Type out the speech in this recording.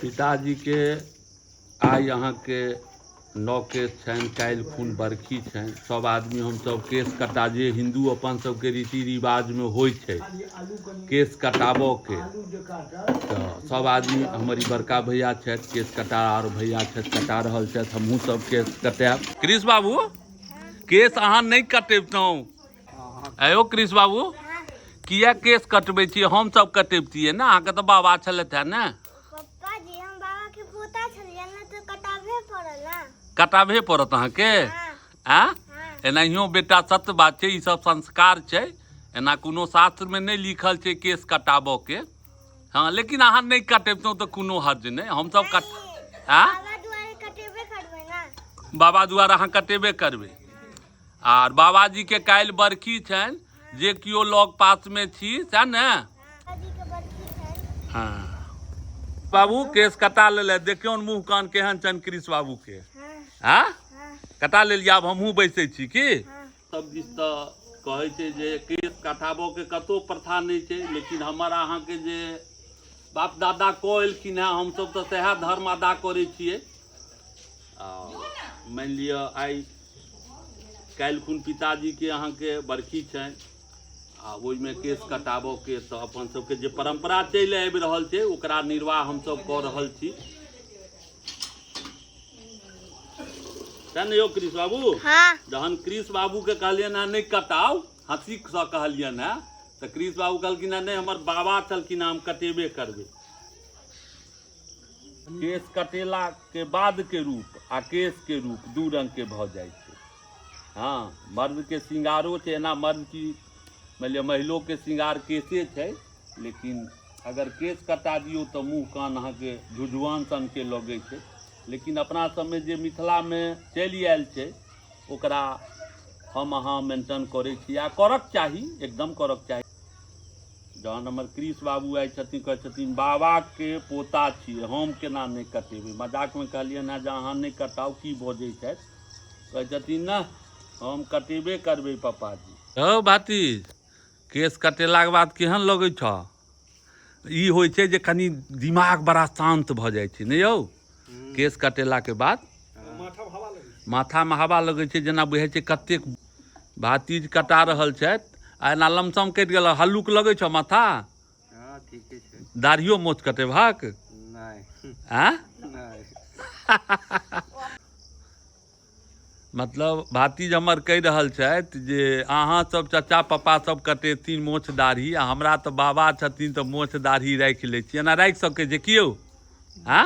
पिताजी के आइ अहाँ के 9 केस छनि, काल्हि खून बरखी छनि। सब आदमी हम सब केस कटा जे हिंदू अपन सबके रीति रिवाज में होइ छै केस कटाबऽ के, तऽ सब आदमी हमर ई बड़का भैया छथि केस कटा और भैया छथि कटा रहल छथि, हमहूँ सब केस कटायब। कृष्ण बाबू केस अहाँ नहीं कटेबतहुँ? आयो कृष्ण बाबू किया केस कटबै छियै? हम सब कटेबतियै ने, अहाँके तऽ बाबा छलथि है ने। पप्पा जी हम बाबा के पोता छलियै ने, तो कटाबे पड़ल ना। कटाबे पड़त अहाँके? हाँ? एनाहियो बेटा सत्य बात छै, ई सब संस्कार छै, एना कोनो शास्त्र में नहीं लिखल छै केस कटाबऽ के। हाँ लेकिन अहाँ नहीं कटेबतहुँ तऽ कोनो हर्ज नहीं, हम सब बाबा दुआरे कटेबे करबै ना। बाबा दुआरे अहाँ कटेबे करबै। आर बाबाजी के काल्हि बरखी छनि, जे कियो लग पास में छी सएह ने। हाँ बाबू केस कटा ले, देखियौ मुँह कान केहन छनि कृष्ण बाबू के। हाँ कटा लेलिए, आब हमहूँ बैसै छी की। सब दिस तऽ कहै छै जे केस कटाबऽ के कतौ प्रथा नहीं छै, लेकिन हमर अहाँ के जे बाप दादा कऽ एलखिन हैं, हमसब तऽ सएह धर्म अदा करै छियै। मानि लिअ आइ काल्हि खुन पिताजी के अहाँ के बरखी छनि, आ ओहिमे केस कटाबऽ के तऽ अपन सबके जे परंपरा चलि आबि रहल छै ओकरा निर्वाह हमसब कऽ रहल छी। सएह ने यौ कृष्ण बाबू? हाँ। जहन कृष्ण बाबू के कहलियनि हैं नहीं कटाउ, हंसी सँ कहलियनि हैं, तऽ कृष्ण बाबू कहलखिन हैं नहीं हमर बाबा छलखिन, हम कटेबे करबै। केस कटेला के बाद के रूप आ केस के रूप दू रंग के भऽ जाइ छै। हाँ मर्द के श्रृंगारो छै, एना मर्द की मानि लिअ महिलो के श्रृंगार केसे छै, लेकिन अगर केस कटा दियौ तऽ मुँह कान अहाँके झुझुआन सन के लगै छै। लेकिन अपना सबमे जे मिथिला में चलि आयल छै ओकरा हम अहाँ मेंटेन करै छी, आ करक चाही, एकदम करक चाही। जहन हमर कृष्ण बाबू आइ छथिन, कहै छथिन बाबा के पोता छियै, हम केना नहीं कटेबै। मजाक में कहलियनि हैं जे अहाँ नहीं कटाउ, की बजै छथि? कहै छथिन ना हम कटेबे करबै पापाजी। हौ भातिज केस कटेलाक बाद केहन लगै छ? ई होइ छै जे कनी दिमाग बड़ा शांत भऽ जाइ छै ने यौ। केस कटेला के बाद माथा में हवा लगै छै, जेना बुझाइ छै कतेक भातिज कटा रहल छथि आ एना लमसम कटि गेल, हल्लुक लगै छ माथा? हाँ ठीके छै। दाढ़ियो मोछ कटेबहक? नहीं। हाँ नहीं। मतलब भातिज हमर कहि रहल छथि जे अहाँ सब चाचा पापा सब कटेथिन मोछ दाढ़ी, आ हमरा तऽ बाबा छथिन तऽ मोछ दाढ़ी राखि लै छी। एना राखि सकै छै कि यौ? हाँ